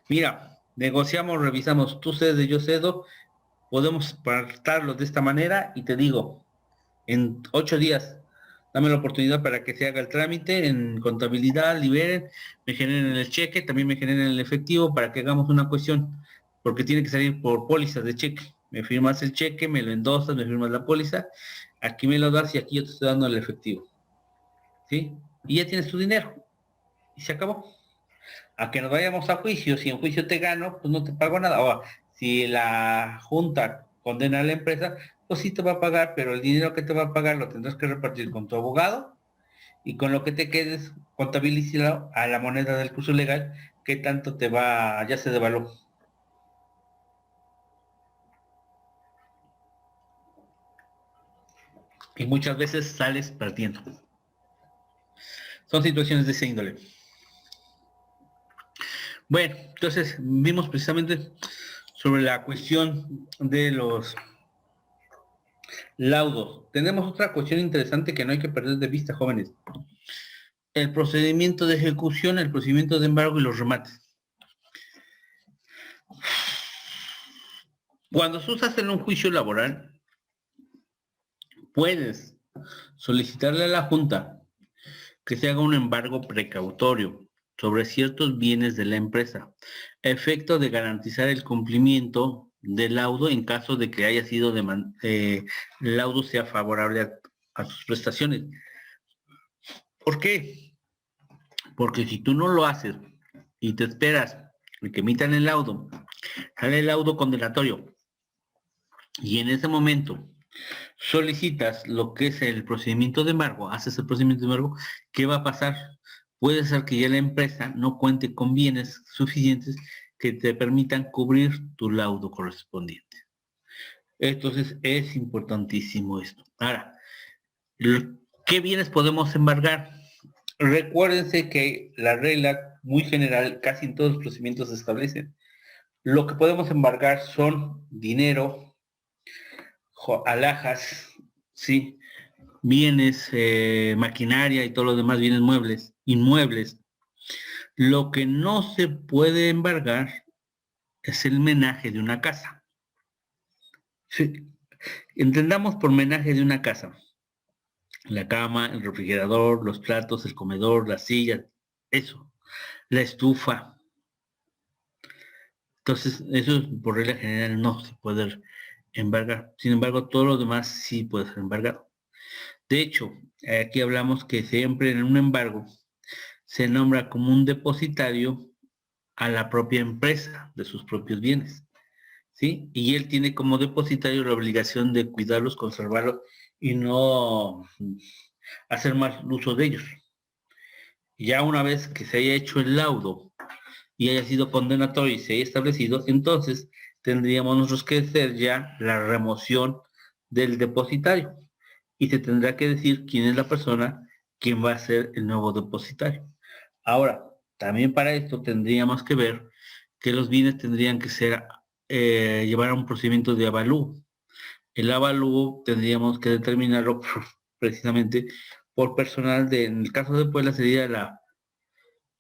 Mira, negociamos, revisamos, tú cedes, yo cedo, podemos partarlo de esta manera y te digo, en 8 días, dame la oportunidad para que se haga el trámite en contabilidad, liberen, me generen el cheque, también me generen el efectivo para que hagamos una cuestión, porque tiene que salir por pólizas de cheque. Me firmas el cheque, me lo endosas, me firmas la póliza, aquí me lo das y aquí yo te estoy dando el efectivo. ¿Sí? Y ya tienes tu dinero. Y se acabó. A que nos vayamos a juicio, si en juicio te gano, pues no te pago nada. O si la junta condena a la empresa, pues sí te va a pagar, pero el dinero que te va a pagar lo tendrás que repartir con tu abogado y con lo que te quedes, contabilízalo a la moneda del curso legal, que tanto te va, ya se devaluó. Y muchas veces sales perdiendo. Son situaciones de ese índole. Bueno, entonces vimos precisamente sobre la cuestión de los laudos. Tenemos otra cuestión interesante que no hay que perder de vista, jóvenes. El procedimiento de ejecución, el procedimiento de embargo y los remates. Cuando tú estás en un juicio laboral, puedes solicitarle a la Junta que se haga un embargo precautorio sobre ciertos bienes de la empresa, a efecto de garantizar el cumplimiento del laudo en caso de que haya sido el laudo sea favorable a sus prestaciones. ¿Por qué? Porque si tú no lo haces y te esperas a que emitan el laudo, sale el laudo condenatorio y en ese momento solicitas lo que es el procedimiento de embargo, haces el procedimiento de embargo, ¿qué va a pasar? Puede ser que ya la empresa no cuente con bienes suficientes que te permitan cubrir tu laudo correspondiente. Entonces es importantísimo esto. Ahora, ¿qué bienes podemos embargar? Recuérdense que la regla muy general, casi en todos los procedimientos se establece, lo que podemos embargar son dinero, alhajas, ¿sí? Bienes, maquinaria y todo lo demás, bienes muebles, inmuebles. Lo que no se puede embargar es el menaje de una casa. Sí. Entendamos por menaje de una casa la cama, el refrigerador, los platos, el comedor, las sillas, eso, la estufa. Entonces, eso por regla general no se puede embargar. Sin embargo, todo lo demás sí puede ser embargado. De hecho, aquí hablamos que siempre en un embargo se nombra como un depositario a la propia empresa de sus propios bienes, ¿sí? Y él tiene como depositario la obligación de cuidarlos, conservarlos y no hacer mal uso de ellos. Ya una vez que se haya hecho el laudo y haya sido condenatorio y se haya establecido, entonces tendríamos nosotros que hacer ya la remoción del depositario y se tendrá que decir quién es la persona quien va a ser el nuevo depositario. Ahora, también para esto tendríamos que ver que los bienes tendrían que ser llevar a un procedimiento de avalúo. El avalúo tendríamos que determinarlo precisamente por personal en el caso de Puebla sería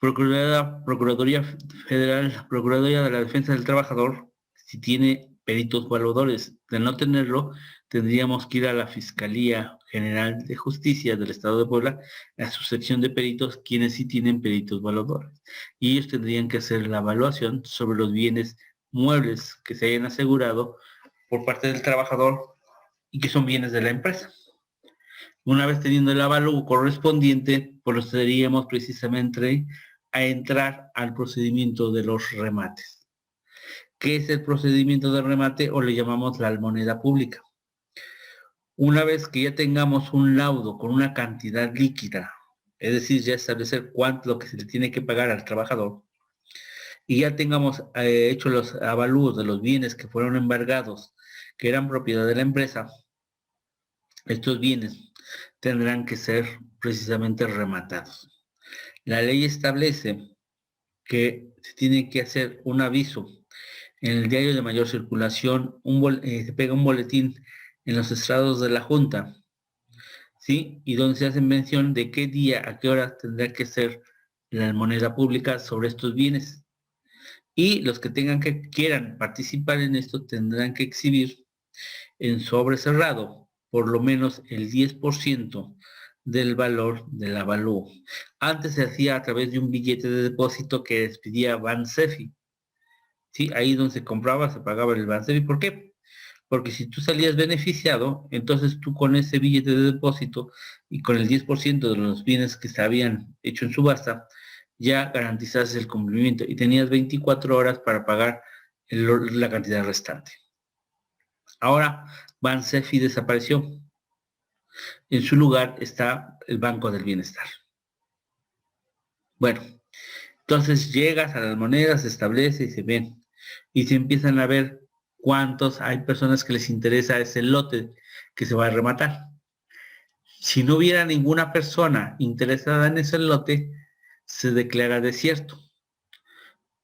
Procuraduría Federal, Procuraduría de la Defensa del Trabajador, si tiene peritos evaluadores. De no tenerlo, tendríamos que ir a la Fiscalía General de Justicia del Estado de Puebla, a su sección de peritos, quienes sí tienen peritos evaluadores. Y ellos tendrían que hacer la evaluación sobre los bienes muebles que se hayan asegurado por parte del trabajador y que son bienes de la empresa. Una vez teniendo el avalúo correspondiente, procederíamos precisamente a entrar al procedimiento de los remates. ¿Qué es el procedimiento de remate o le llamamos la almoneda pública? Una vez que ya tengamos un laudo con una cantidad líquida, es decir, ya establecer cuánto lo que se le tiene que pagar al trabajador, y ya tengamos hecho los avalúos de los bienes que fueron embargados, que eran propiedad de la empresa, estos bienes tendrán que ser precisamente rematados. La ley establece que se tiene que hacer un aviso en el diario de mayor circulación, se pega un boletín en los estrados de la Junta, ¿sí? Y donde se hace mención de qué día, a qué hora tendrá que ser la moneda pública sobre estos bienes. Y los que quieran participar en esto tendrán que exhibir en sobre cerrado por lo menos el 10% del valor del avalúo. Antes se hacía a través de un billete de depósito que expedía Bansefi. ¿Sí? Ahí donde se compraba, se pagaba el Bansefi. ¿Por qué? Porque si tú salías beneficiado, entonces tú con ese billete de depósito y con el 10% de los bienes que se habían hecho en subasta, ya garantizas el cumplimiento y tenías 24 horas para pagar la cantidad restante. Ahora, Bansefi desapareció. En su lugar está el Banco del Bienestar. Bueno, entonces llegas a las monedas, se establece y se ven. Y se empiezan a ver cuántos hay personas que les interesa ese lote que se va a rematar. Si no hubiera ninguna persona interesada en ese lote, se declara desierto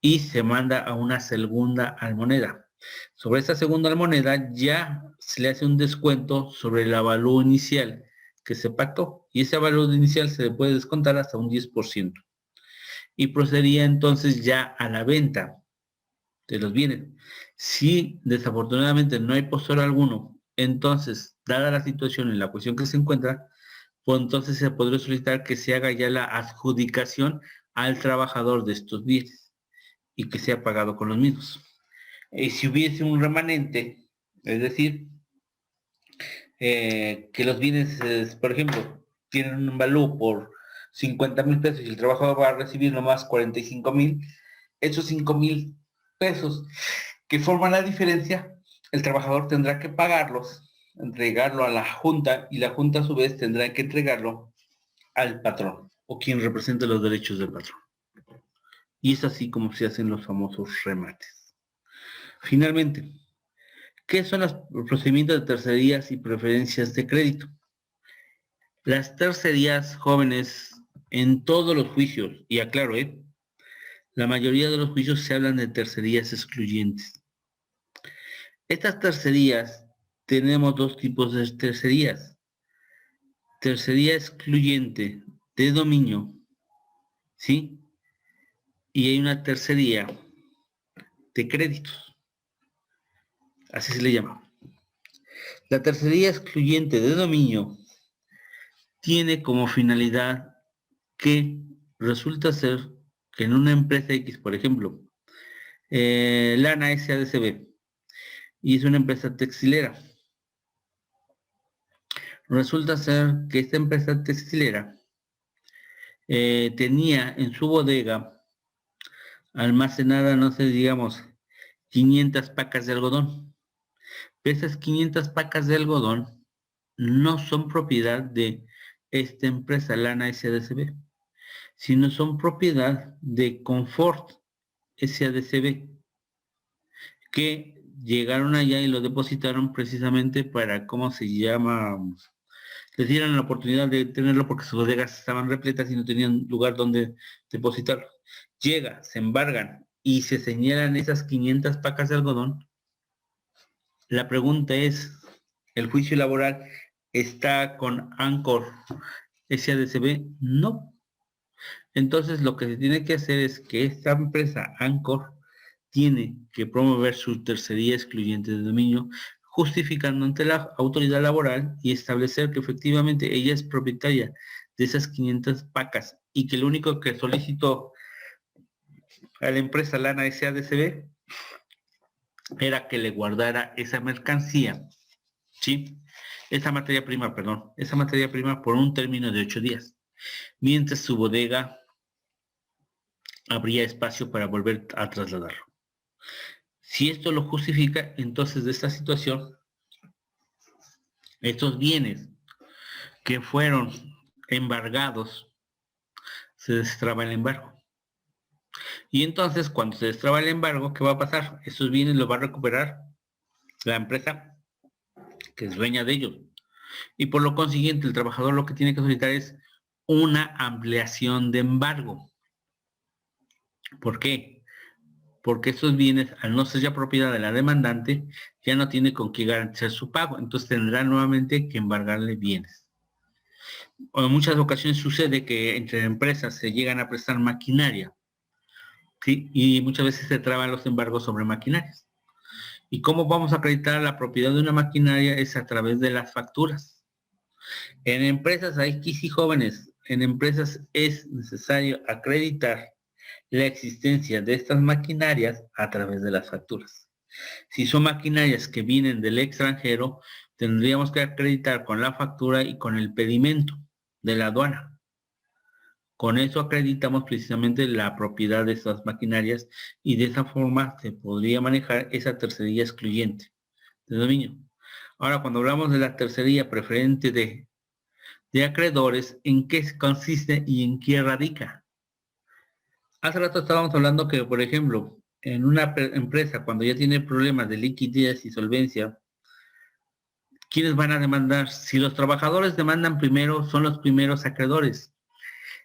y se manda a una segunda almoneda. Sobre esta segunda almoneda ya se le hace un descuento sobre el avalúo inicial que se pactó y ese avalúo inicial se le puede descontar hasta un 10%. Y procedería entonces ya a la venta de los bienes. Si desafortunadamente no hay postor alguno, entonces, dada la situación en la cuestión que se encuentra, pues entonces se podría solicitar que se haga ya la adjudicación al trabajador de estos bienes y que sea pagado con los mismos. Y si hubiese un remanente, es decir, que los bienes, por ejemplo, tienen un valor por 50,000 pesos y el trabajador va a recibir nomás 45,000, esos 5,000 pesos que forman la diferencia, el trabajador tendrá que pagarlos, entregarlo a la Junta y la Junta a su vez tendrá que entregarlo al patrón o quien represente los derechos del patrón. Y es así como se hacen los famosos remates. Finalmente, ¿qué son los procedimientos de tercerías y preferencias de crédito? Las tercerías, jóvenes, en todos los juicios, y aclaro, la mayoría de los juicios se hablan de tercerías excluyentes. Estas tercerías, tenemos dos tipos de tercerías. Tercería excluyente de dominio, ¿sí? Y hay una tercería de créditos. Así se le llama. La tercería excluyente de dominio tiene como finalidad que resulta ser que en una empresa X, por ejemplo, Lana SADCB, y es una empresa textilera. Resulta ser que esta empresa textilera tenía en su bodega almacenada, no sé, digamos, 500 pacas de algodón. Esas 500 pacas de algodón no son propiedad de esta empresa, Lana SADCB, sino son propiedad de Confort SADCB, que llegaron allá y lo depositaron precisamente para, ¿cómo se llama? Les dieron la oportunidad de tenerlo porque sus bodegas estaban repletas y no tenían lugar donde depositarlo. Llega, se embargan y se señalan esas 500 pacas de algodón. La pregunta es, ¿el juicio laboral está con Anchor SADCB? No. Entonces, lo que se tiene que hacer es que esta empresa, Anchor, tiene que promover su tercería excluyente de dominio, justificando ante la autoridad laboral y establecer que efectivamente ella es propietaria de esas 500 pacas y que lo único que solicitó a la empresa Lana SADCB era que le guardara esa mercancía, ¿sí? Esa materia prima por un término de 8 días, mientras su bodega habría espacio para volver a trasladarlo. Si esto lo justifica, entonces de esta situación, estos bienes que fueron embargados, se destraba el embargo. Y entonces, cuando se destraba el embargo, ¿qué va a pasar? Esos bienes los va a recuperar la empresa que es dueña de ellos. Y por lo consiguiente, el trabajador lo que tiene que solicitar es una ampliación de embargo. ¿Por qué? Porque esos bienes, al no ser ya propiedad de la demandante, ya no tiene con qué garantizar su pago. Entonces tendrá nuevamente que embargarle bienes. O en muchas ocasiones sucede que entre empresas se llegan a prestar maquinaria, ¿sí? Y muchas veces se traban los embargos sobre maquinarias. ¿Y cómo vamos a acreditar la propiedad de una maquinaria? Es a través de las facturas. En empresas, aquí sí jóvenes, en empresas es necesario acreditar la existencia de estas maquinarias a través de las facturas. Si son maquinarias que vienen del extranjero, tendríamos que acreditar con la factura y con el pedimento de la aduana. Con eso acreditamos precisamente la propiedad de estas maquinarias y de esa forma se podría manejar esa tercería excluyente de dominio. Ahora, cuando hablamos de la tercería preferente de acreedores, ¿en qué consiste y en qué radica? Hace rato estábamos hablando que, por ejemplo, en una empresa, cuando ya tiene problemas de liquidez y solvencia, ¿quiénes van a demandar? Si los trabajadores demandan primero, son los primeros acreedores.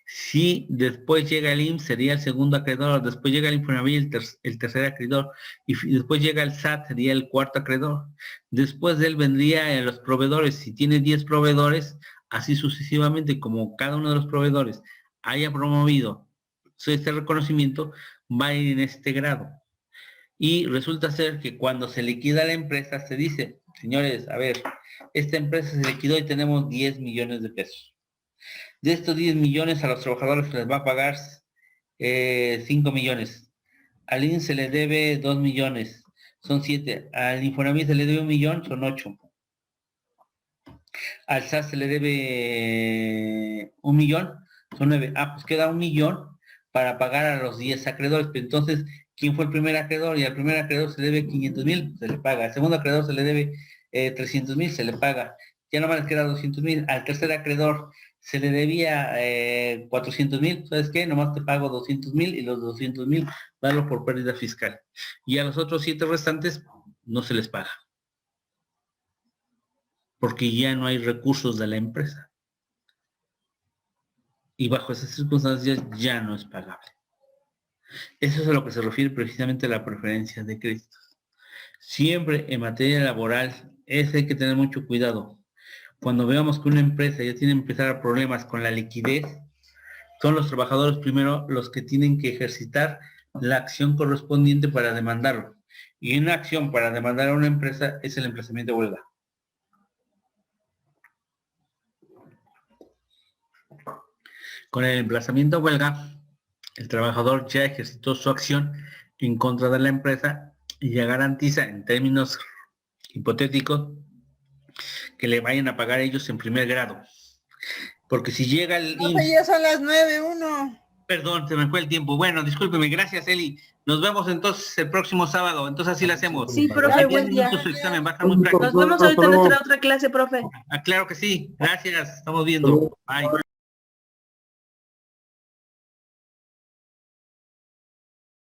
Si después llega el IMSS, sería el segundo acreedor, después llega el Infonavit, el tercer acreedor, y después llega el SAT, sería el cuarto acreedor. Después de él vendría los proveedores, si tiene 10 proveedores, así sucesivamente, como cada uno de los proveedores haya promovido este reconocimiento, va a ir en este grado. Y resulta ser que cuando se liquida la empresa, se dice, señores, a ver, esta empresa se liquidó y tenemos 10 millones de pesos. De estos 10 millones a los trabajadores se les va a pagar 5 millones. Al INSS se le debe 2 millones, son 7. Al Infonavit se le debe 1 millón, son 8. Al SAT se le debe 1 millón, son 9. Pues queda 1 millón para pagar a los 10 acreedores. Pero entonces, ¿quién fue el primer acreedor? Y al primer acreedor se le debe 500,000, se le paga. Al segundo acreedor se le debe 300,000, se le paga. Ya nomás les queda 200,000. Al tercer acreedor se le debía 400,000. ¿Sabes qué? Nomás te pago 200,000 y los 200,000 darlo por pérdida fiscal. Y a los otros 7 restantes no se les paga. Porque ya no hay recursos de la empresa. Y bajo esas circunstancias ya no es pagable. Eso es a lo que se refiere precisamente a la preferencia de créditos. Siempre en materia laboral hay que tener mucho cuidado. Cuando veamos que una empresa ya tiene que empezar a problemas con la liquidez, son los trabajadores primero los que tienen que ejercitar la acción correspondiente para demandarlo. Y una acción para demandar a una empresa es el emplazamiento de huelga. Con el emplazamiento a huelga, el trabajador ya ejercitó su acción en contra de la empresa y ya garantiza, en términos hipotéticos, que le vayan a pagar ellos en primer grado. Porque si llega el IMSS... ya son las 9:01. Perdón, se me fue el tiempo. Bueno, discúlpeme, gracias, Eli. Nos vemos entonces el próximo sábado. Entonces así lo hacemos. Sí, profe, buen día. Su examen va a estar muy práctico. Nos vemos ahorita en nuestra otra clase, profe. Claro que sí. Gracias. Estamos viendo. Bye.